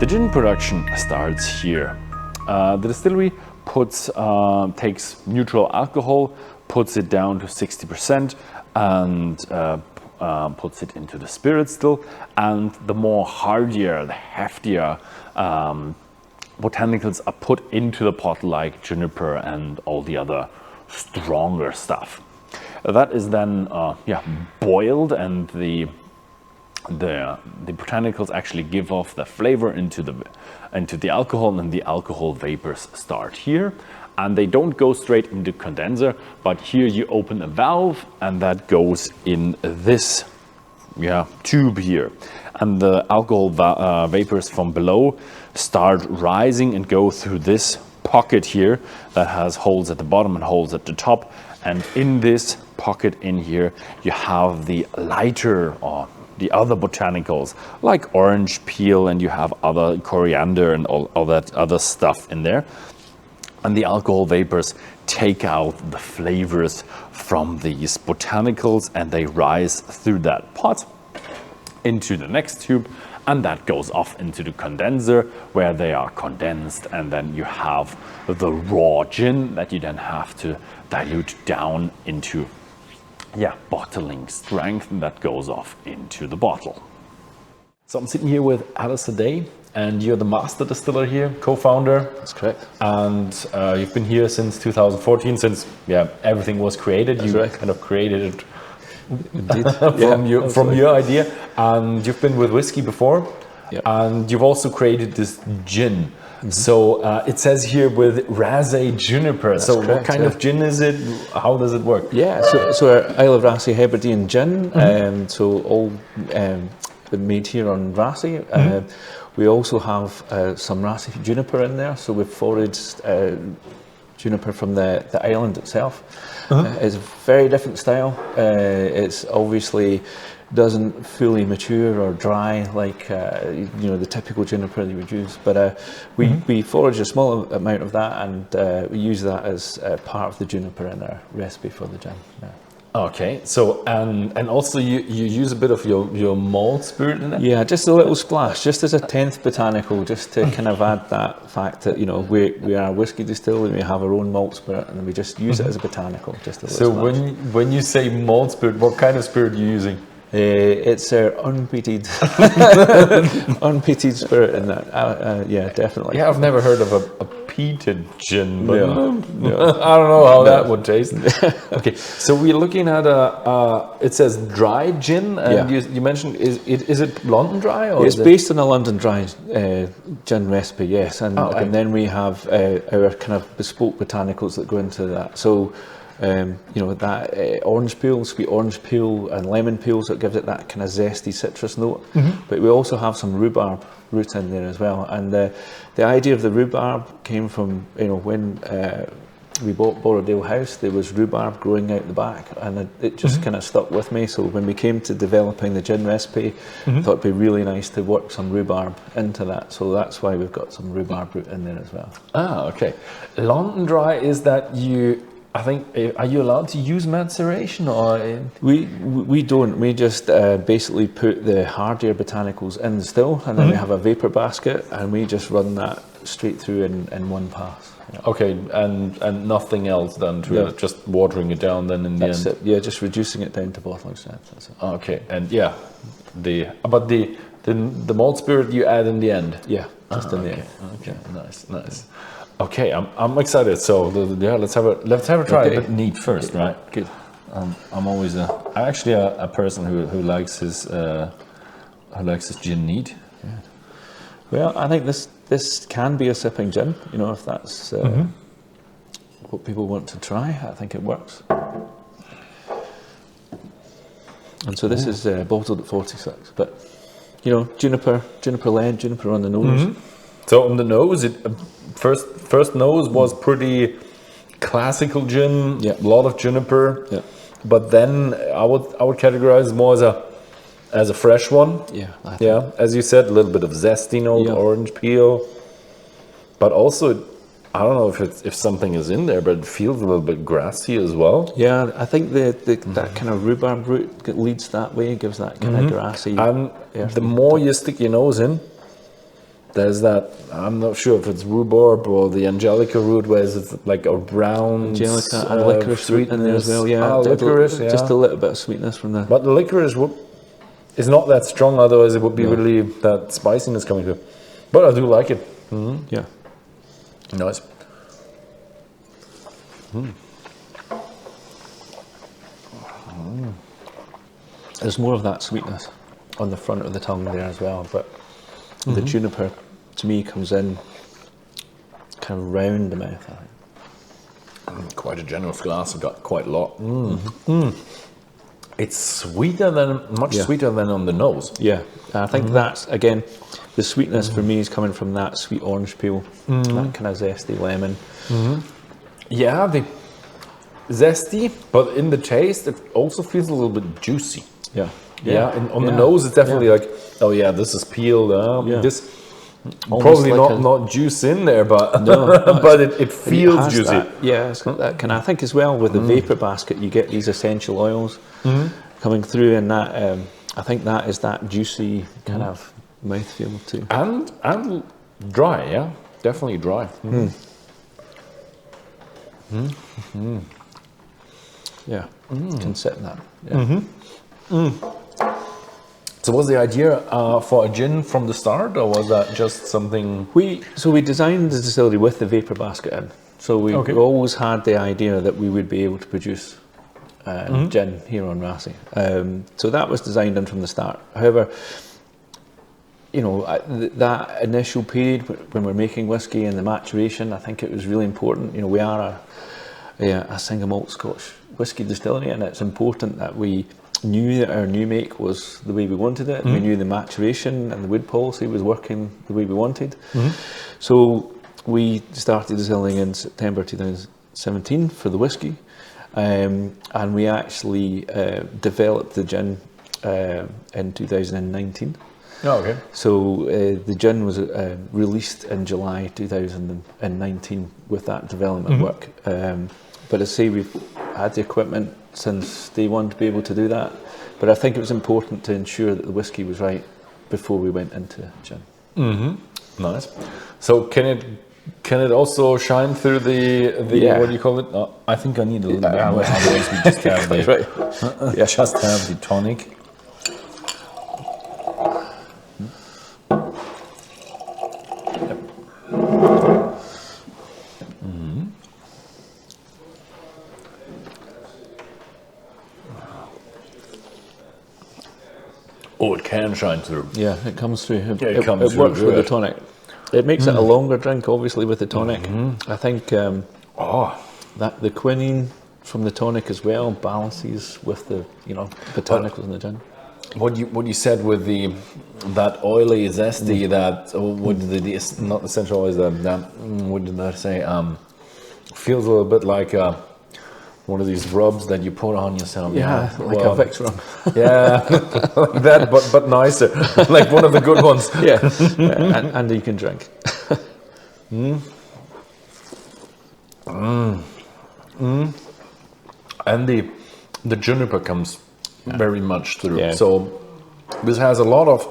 gin production starts here. The distillery takes neutral alcohol, puts it down to 60%, and puts it into the spirit still. And the more hardier, the heftier botanicals are put into the pot, like juniper and all the other stronger stuff. That is then boiled, and the botanicals actually give off the flavor into the alcohol, and the alcohol vapors start here, and they don't go straight into condenser, but here you open a valve and that goes in this tube here, and the alcohol vapors from below start rising and go through this pocket here that has holes at the bottom and holes at the top, and in this pocket in here you have the lighter or the other botanicals like orange peel, and you have other coriander and all that other stuff in there, and the alcohol vapors take out the flavors from these botanicals, and they rise through that pot into the next tube, and that goes off into the condenser where they are condensed, and then you have the raw gin that you then have to dilute down into bottling strength, and that goes off into the bottle. So I'm sitting here with Alistair Day, and you're the master distiller here, co-founder. That's correct. And you've been here since 2014, since everything was created. That's you right. kind of created it Indeed. from your idea, and you've been with whiskey before, and you've also created this gin. Mm-hmm. So it says here with Raasay Juniper. That's correct, what kind of gin is it? How does it work? Yeah, so our Isle of Raasay Hebridean gin, so all made here on Raasay. We also have some Raasay juniper in there, so we've foraged juniper from the island itself. It's a very different style. It's obviously doesn't fully mature or dry like the typical juniper that you would use, but we forage a small amount of that, and we use that as part of the juniper in our recipe for the gin. Yeah. Okay, so and also you use a bit of your malt spirit in it? Yeah, just a little splash, just as a 10th botanical, just to kind of add that fact that we are a whiskey distillery, we have our own malt spirit, and we just use it as a botanical, just a little splash. So when you say malt spirit, what kind of spirit are you using? It's our unpeated spirit in that. Yeah, definitely. Yeah, I've never heard of a peated gin, but I don't know how that would taste. Okay, so we're looking at it says dry gin, and you mentioned is it London dry, or it's based on a London dry gin recipe, yes, and then we have our kind of bespoke botanicals that go into that. So that orange peel, sweet orange peel and lemon peels, that gives it that kind of zesty citrus note. But we also have some rhubarb root in there as well, and the idea of the rhubarb came from when we bought Borrowdale House, there was rhubarb growing out the back, and it just kind of stuck with me. So when we came to developing the gin recipe, I thought it'd be really nice to work some rhubarb into that, so that's why we've got some rhubarb root in there as well. Okay. London dry, is that I think, are you allowed to use maceration, or? We don't. We just basically put the hardier botanicals in the still, and then we have a vapor basket, and we just run that straight through in one pass. Yeah. Okay, and nothing else done to it, just watering it down then in the end? That's it. Yeah, just reducing it down to bottling strength. That's it. Okay, and the malt spirit you add in the end? Yeah, just in the end. Okay, nice. Okay, I'm excited. So let's have a try. But neat first, right? Good. I'm actually a person who likes his gin neat. Yeah. Well, I think this can be a sipping gin. If that's what people want to try, I think it works. And so this is bottled at 46, but juniper lead, juniper on the nose. So on the nose, first nose was pretty classical gin, a lot of juniper. Yeah. But then I would categorize more as a fresh one. Yeah. As you said, a little bit of zesty note, orange peel. But also, I don't know if something is in there, but it feels a little bit grassy as well. Yeah, I think that kind of rhubarb root leads that way, gives that kind of grassy. And the more you stick your nose in, there's that, I'm not sure if it's rhubarb or the angelica root, where it's like a brown Angelica and licorice root in there as well, yeah. Licorice, yeah. Just a little bit of sweetness from the... But the licorice is not that strong, otherwise it would be really that spiciness coming through. But I do like it. Yeah. Nice. There's more of that sweetness on the front of the tongue there as well, but the juniper, to me, comes in kind of round the mouth, I think. Quite a generous glass. I've got quite a lot. It's sweeter much sweeter than on the nose. Yeah, I think that's, again, the sweetness for me is coming from that sweet orange peel, that kind of zesty lemon. Yeah, the zesty, but in the taste, it also feels a little bit juicy. Yeah. Yeah, and on the nose, it's definitely like, oh yeah, this is peeled. This almost probably like not juice in there, but No, but it feels juicy. Yeah, it's got that kind of, I think as well with the vapor basket, you get these essential oils coming through, and that I think that is that juicy kind of mouthfeel too. And dry, yeah, definitely dry. Yeah, can sit in that. Yeah. So was the idea for a gin from the start, or was that just something? We designed the distillery with the vapor basket in. So we always had the idea that we would be able to produce gin here on Raasay. So that was designed in from the start. However, you know, that initial period when we're making whiskey and the maturation, I think it was really important. You know, we are a single malt Scotch whiskey distillery, and it's important that we knew that our new make was the way we wanted it. We knew the maturation and the wood policy was working the way we wanted. So we started distilling in September 2017 for the whiskey, and we actually developed the gin in 2019. Oh, okay. So the gin was released in July 2019 with that development work. But as I say, we've had the equipment since day one to be able to do that. But I think it was important to ensure that the whiskey was right before we went into gin. Nice. So can it also shine through the what do you call it? I think I need a little bit more. Otherwise, we just have the just have the tonic. Oh, it can shine through. Yeah, it comes through. It works with the tonic. It makes it a longer drink, obviously, with the tonic. I think that the quinine from the tonic as well balances with the botanicals in the gin. What you said with that oily zesty that not essential oils that what did I say? Feels a little bit like one of these rubs that you put on yourself. Yeah, like a Vicks rub. Yeah, like that, but nicer, like one of the good ones. Yeah, and you can drink. And the juniper comes very much through. Yeah. So this has a lot of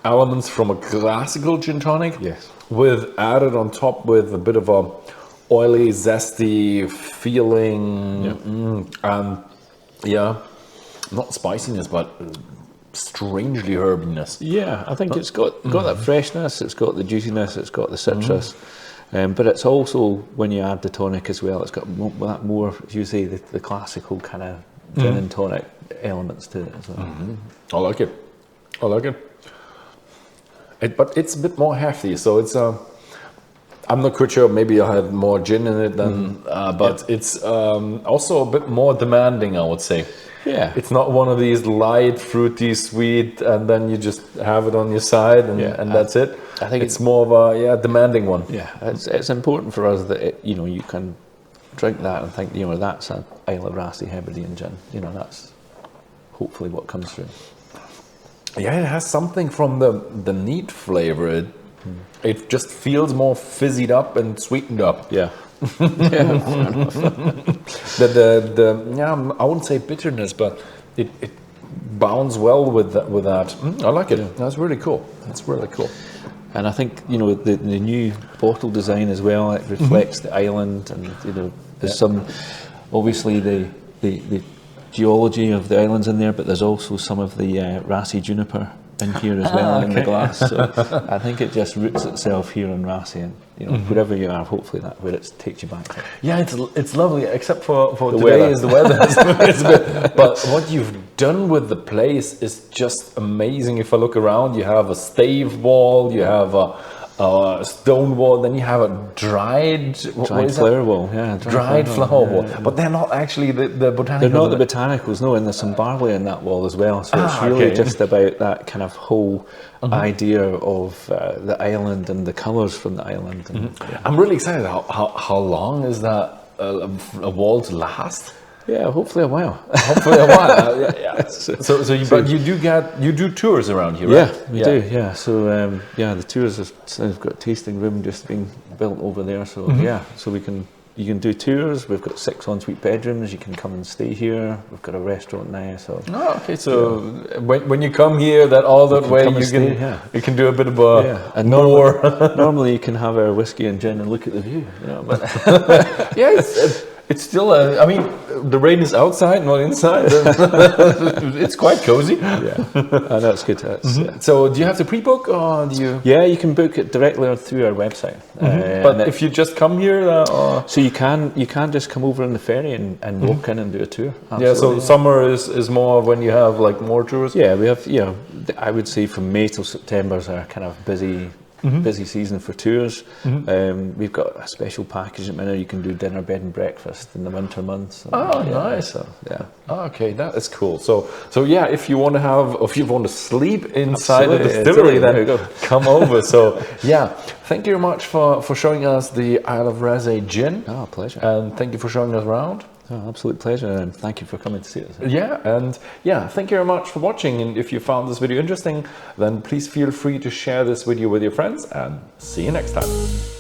elements from a classical gin tonic. Yes. With added on top with a bit of a oily, zesty feeling, and not spiciness, but strangely herbiness. Yeah, I think it's got that freshness, it's got the juiciness, it's got the citrus, but it's also, when you add the tonic as well, it's got more as you say, the classical kind of gin and tonic elements to it as well. I like it. But it's a bit more hefty, so it's I'm not quite sure, maybe I had more gin in it than, but it's also a bit more demanding, I would say. Yeah. It's not one of these light, fruity, sweet, and then you just have it on your side and that's it. I think it's more of a demanding one. Yeah, it's important for us that you can drink that and think that's an Isle of Raasay Hebridean gin. That's hopefully what comes through. Yeah, it has something from the neat flavor. It just feels more fizzied up and sweetened up. Yeah. I wouldn't say bitterness, but it bounds well with that. I like it. Yeah. That's really cool. And I think, you know, the new bottle design as well, it reflects the island, and, you know, there's some, obviously the geology of the islands in there, but there's also some of the Raasay juniper in here as well in the glass. So I think it just roots itself here in Raasay, and, you know, wherever you are, hopefully that's where it takes you back to. Yeah, it's lovely, except for the today is the weather. It's a bit, but what you've done with the place is just amazing. If I look around, you have a stave wall, you have a stone wall, then you have a dried flower wall, yeah. Dried flower wall. Yeah. But they're not actually the botanicals. They're not the botanicals, no, and there's some barley in that wall as well. So it's really just about that kind of whole idea of the island and the colours from the island. And, I'm really excited. How long is that a wall to last? Yeah, hopefully a while. Hopefully a while. Yeah. But you do tours around here, right? Yeah, we do. Yeah. So the tours we've got a tasting room just being built over there. So so you can do tours. We've got 6 ensuite bedrooms. You can come and stay here. We've got a restaurant now. So okay. So when you come here, all that way you can do a bit of and more. Normally you can have our whiskey and gin and look at the view. You know, but it's still, I mean, the rain is outside, not inside. It's quite cozy. Yeah, that's good. So do you have to pre-book, or do you? Yeah, you can book it directly through our website. But if you just come here, so you can just come over on the ferry and walk in and do a tour. Absolutely. Yeah. So summer is more when you have like more tours. Yeah, we have. You know, I would say from May till September is our kind of busy season for tours. We've got a special package at the minute. You can do dinner, bed and breakfast in the winter months. Nice. So, yeah. Okay, that is cool. So yeah, if you want to sleep inside the distillery, then come over. So yeah, thank you very much for showing us the Isle of Raasay Gin. Oh, pleasure. And thank you for showing us around. Oh, absolute pleasure, and thank you for coming to see us. Yeah, and yeah, thank you very much for watching, and if you found this video interesting, then please feel free to share this video with your friends, and see you next time.